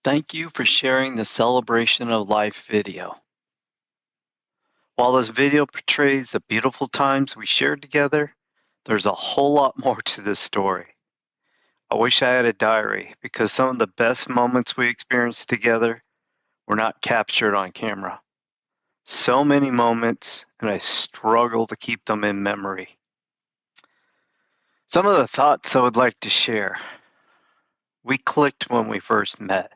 Thank you for sharing the Celebration of Life video. While this video portrays the beautiful times we shared together, there's a whole lot more to this story. I wish I had a diary because some of the best moments we experienced together were not captured on camera. So many moments, and I struggle to keep them in memory. Some of the thoughts I would like to share. We clicked when we first met.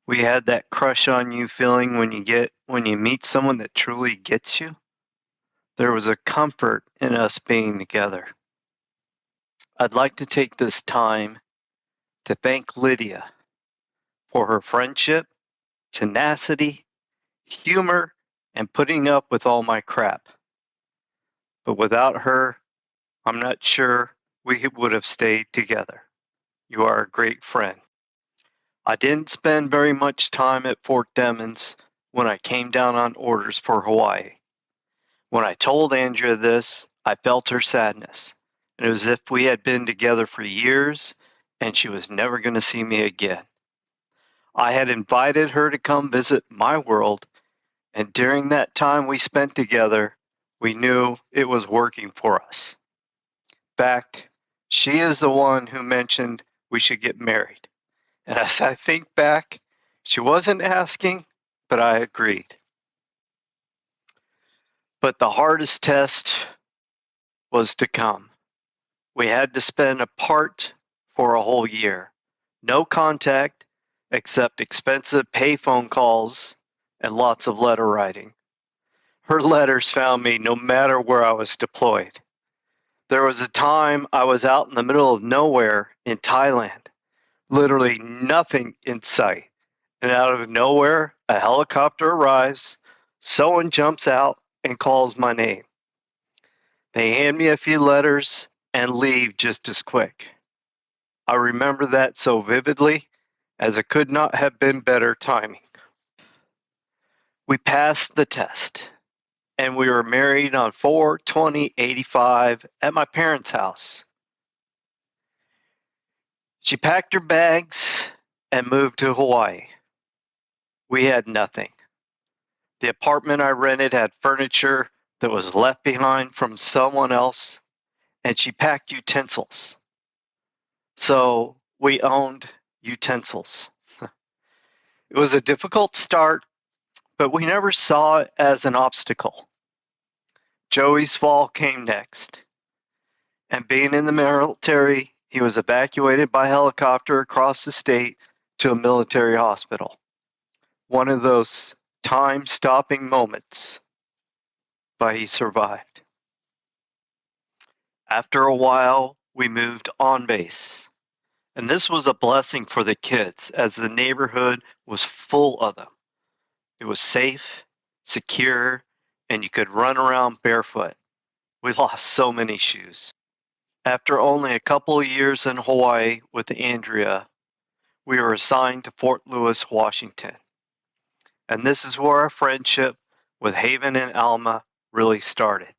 We had that crush on you feeling when you meet someone that truly gets you. There was a comfort in us being together. I'd like to take this time to thank Lydia for her friendship, tenacity, humor, and putting up with all my crap. But without her, I'm not sure we would have stayed together. You are a great friend. I didn't spend very much time at Fort Demons when I came down on orders for Hawaii. When I told Andrea this, I felt her sadness. It was as if we had been together for years and she was never going to see me again. I had invited her to come visit my world, and during that time we spent together, we knew it was working for us. In fact, she is the one who mentioned we should get married. And as I think back, she wasn't asking, but I agreed. But the hardest test was to come. We had to spend apart for a whole year. No contact except expensive payphone calls and lots of letter writing. Her letters found me no matter where I was deployed. There was a time I was out in the middle of nowhere in Thailand, literally nothing in sight. And out of nowhere, a helicopter arrives, someone jumps out and calls my name. They hand me a few letters and leave just as quick. I remember that so vividly, as it could not have been better timing. We passed the test, and we were married on 4/20/85 at my parents' house. She packed her bags and moved to Hawaii. We had nothing. The apartment I rented had furniture that was left behind from someone else, and she packed utensils. So we owned utensils. It was a difficult start, but we never saw it as an obstacle. Joey's fall came next, and being in the military, he was evacuated by helicopter across the state to a military hospital. One of those time-stopping moments, but he survived. After a while, we moved on base, and this was a blessing for the kids as the neighborhood was full of them. It was safe, secure, and you could run around barefoot. We lost so many shoes. After only a couple of years in Hawaii with Andrea, we were assigned to Fort Lewis, Washington. And this is where our friendship with Haven and Alma really started.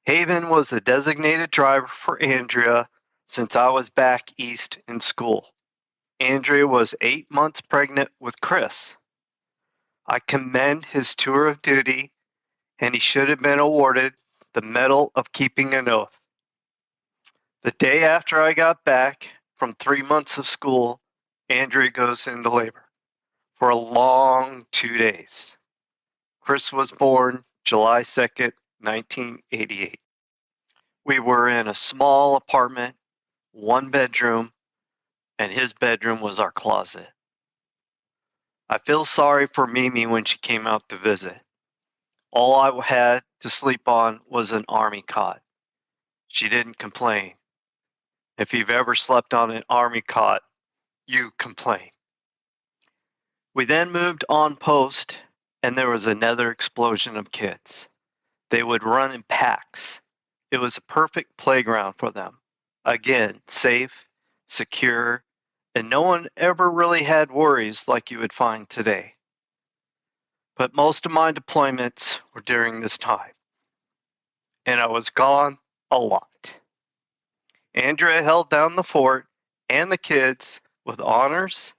Haven was a designated driver for Andrea since I was back east in school. Andrea was 8 months pregnant with Chris. I commend his tour of duty, and he should have been awarded the Medal of Keeping an Oath. The day after I got back from 3 months of school, Andrea goes into labor for a long 2 days. Chris was born July 2nd, 1988. We were in a small apartment, one bedroom, and his bedroom was our closet. I feel sorry for Mimi when she came out to visit. All I had to sleep on was an army cot. She didn't complain. If you've ever slept on an army cot, you complain. We then moved on post, and there was another explosion of kids. They would run in packs. It was a perfect playground for them. Again, safe, secure, and no one ever really had worries like you would find today. But most of my deployments were during this time, and I was gone a lot. Andrea held down the fort and the kids with honors,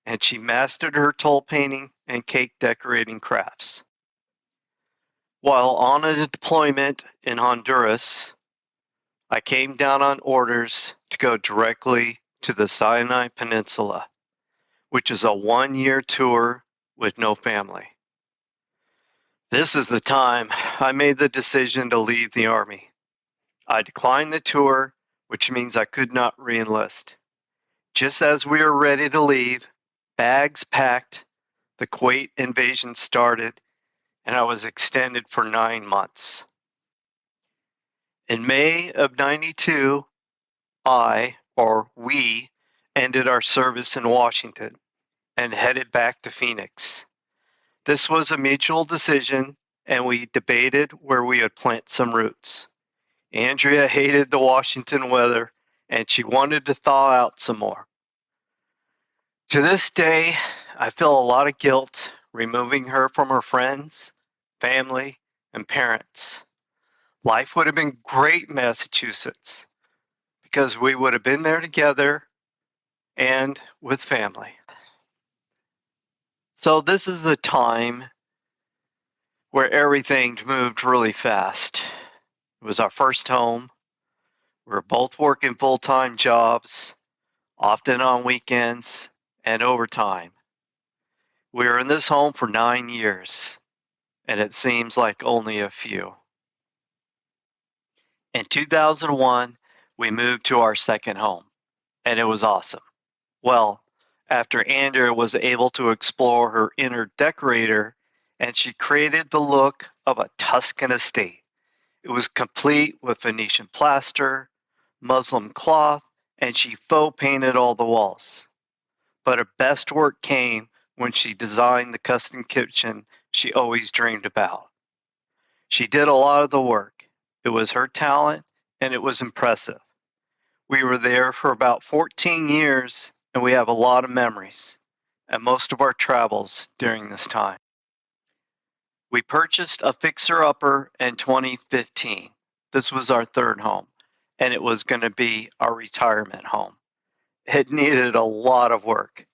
and she mastered her toll painting and cake decorating crafts. While on a deployment in Honduras, I came down on orders to go directly to the Sinai Peninsula, which is a 1-year tour with no family. This is the time I made the decision to leave the Army. I declined the tour, which means I could not reenlist. Just as we were ready to leave, bags packed, the Kuwait invasion started, and I was extended for 9 months. In May of 92, we ended our service in Washington and headed back to Phoenix. This was a mutual decision, and we debated where we would plant some roots. Andrea hated the Washington weather, and she wanted to thaw out some more. To this day, I feel a lot of guilt removing her from her friends, family, and parents. Life would have been great in Massachusetts because we would have been there together and with family. So this is the time where everything moved really fast. It was our first home. We were both working full-time jobs, often on weekends and overtime. We were in this home for 9 years, and it seems like only a few. In 2001, we moved to our second home, and it was awesome. Well, after Andrea was able to explore her inner decorator, and she created the look of a Tuscan estate. It was complete with Venetian plaster, muslin cloth, and she faux painted all the walls. But her best work came when she designed the custom kitchen she always dreamed about. She did a lot of the work. It was her talent, and it was impressive. We were there for about 14 years, and we have a lot of memories and most of our travels during this time. We purchased a fixer-upper in 2015. This was our third home, and it was going to be our retirement home. It needed a lot of work.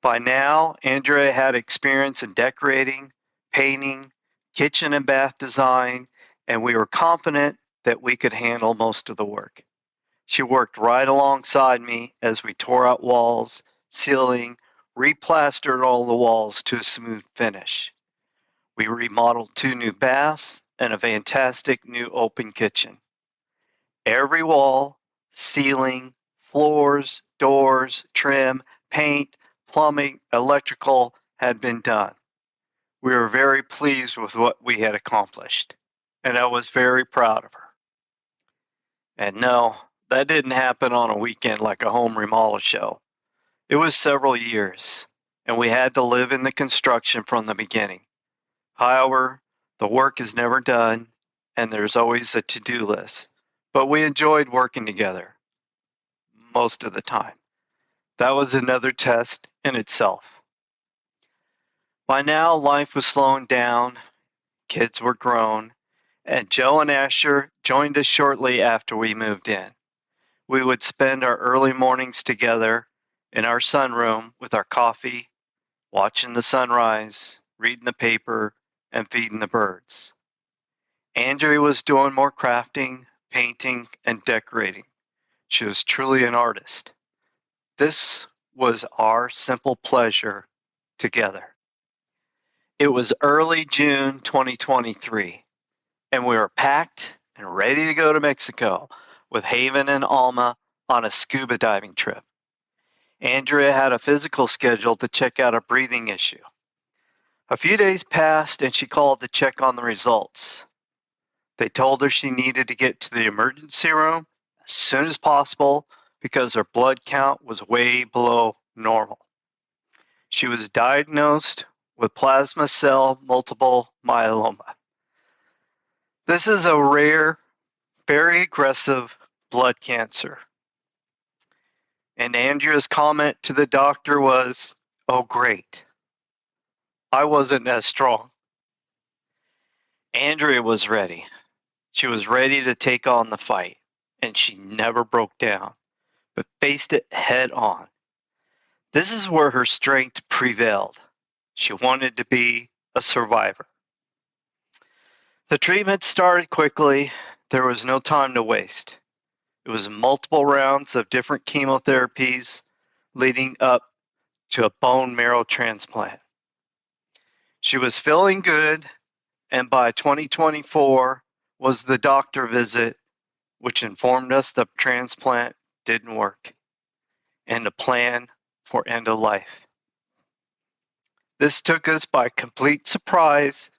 By now, Andrea had experience in decorating, painting, kitchen and bath design, and we were confident that we could handle most of the work. She worked right alongside me as we tore out walls, ceiling, replastered all the walls to a smooth finish. We remodeled 2 new baths and a fantastic new open kitchen. Every wall, ceiling, floors, doors, trim, paint, plumbing, electrical had been done. We were very pleased with what we had accomplished, and I was very proud of her. And no, that didn't happen on a weekend like a home remodel show. It was several years, and we had to live in the construction from the beginning. However, the work is never done, and there's always a to-do list. But we enjoyed working together most of the time. That was another test in itself. By now, life was slowing down, kids were grown, and Joe and Asher joined us shortly after we moved in. We would spend our early mornings together in our sunroom with our coffee, watching the sunrise, reading the paper, and feeding the birds. Andrea was doing more crafting, painting, and decorating. She was truly an artist. This was our simple pleasure together. It was early June 2023, and we were packed and ready to go to Mexico with Haven and Alma on a scuba diving trip. Andrea had a physical schedule to check out a breathing issue. A few days passed, and she called to check on the results. They told her she needed to get to the emergency room as soon as possible because her blood count was way below normal. She was diagnosed with plasma cell multiple myeloma. This is a rare, very aggressive blood cancer. And Andrea's comment to the doctor was, "Oh, great. I wasn't as strong." Andrea was ready. She was ready to take on the fight, and she never broke down, but faced it head on. This is where her strength prevailed. She wanted to be a survivor. The treatment started quickly. There was no time to waste. It was multiple rounds of different chemotherapies leading up to a bone marrow transplant. She was feeling good, and by 2024 was the doctor visit, which informed us the transplant didn't work and the plan for end of life. This took us by complete surprise,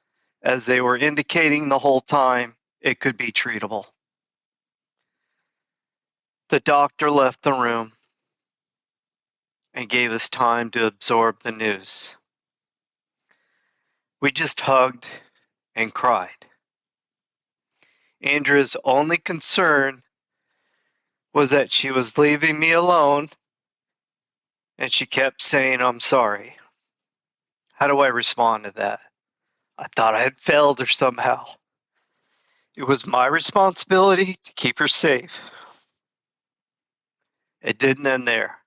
as they were indicating the whole time it could be treatable. The doctor left the room and gave us time to absorb the news. We just hugged and cried. Andrea's only concern was that she was leaving me alone, and she kept saying, "I'm sorry." How do I respond to that? I thought I had failed her somehow. It was my responsibility to keep her safe. It didn't end there.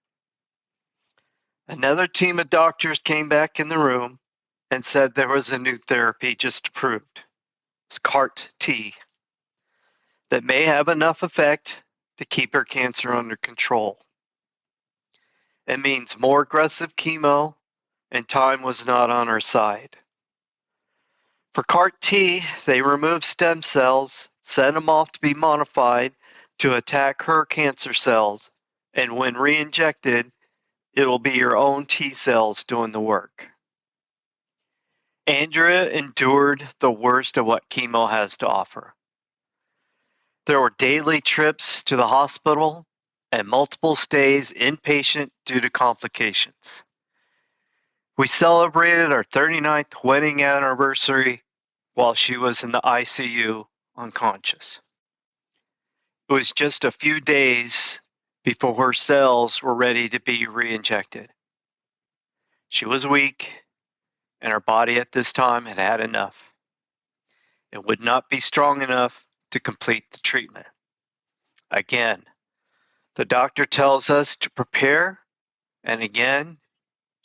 Another team of doctors came back in the room and said there was a new therapy just approved. It's CART T that may have enough effect to keep her cancer under control. It means more aggressive chemo, and time was not on our side. For CART T, they remove stem cells, send them off to be modified to attack her cancer cells, and when re-injected, it will be your own T cells doing the work. Andrea endured the worst of what chemo has to offer. There were daily trips to the hospital and multiple stays inpatient due to complications. We celebrated our 39th wedding anniversary while she was in the ICU unconscious. It was just a few days before her cells were ready to be re-injected. She was weak, and her body at this time had had enough. It would not be strong enough to complete the treatment. Again, the doctor tells us to prepare, and again,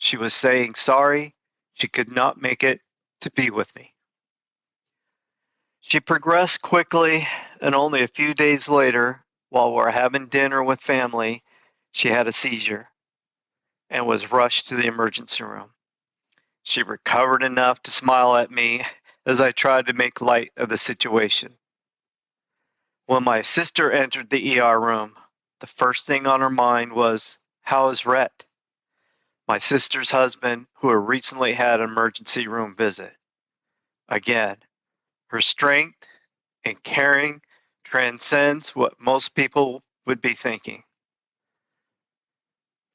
she was saying sorry she could not make it to be with me. She progressed quickly, and only a few days later, while we're having dinner with family, she had a seizure and was rushed to the emergency room. She recovered enough to smile at me as I tried to make light of the situation. When my sister entered the ER room, the first thing on her mind was, "How is Rhett?" My sister's husband, who had recently had an emergency room visit. Again, her strength and caring transcends what most people would be thinking.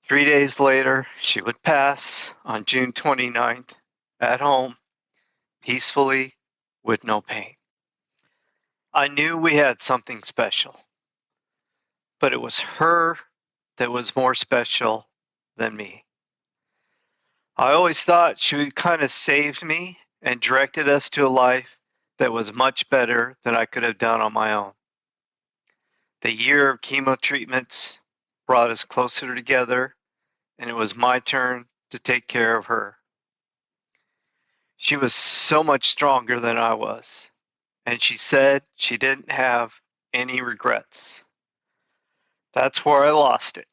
3 days later, she would pass on June 29th at home, peacefully, with no pain. I knew we had something special, but it was her that was more special than me. I always thought she kind of saved me and directed us to a life that was much better than I could have done on my own. The year of chemo treatments brought us closer together, and it was my turn to take care of her. She was so much stronger than I was, and she said she didn't have any regrets. That's where I lost it.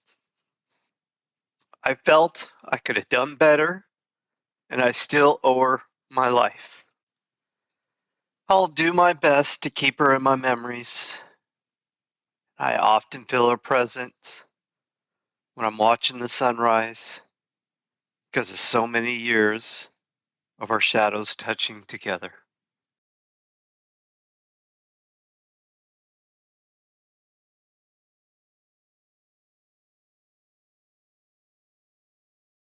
I felt I could have done better, and I still owe her my life. I'll do my best to keep her in my memories. I often feel her presence when I'm watching the sunrise because of so many years of our shadows touching together.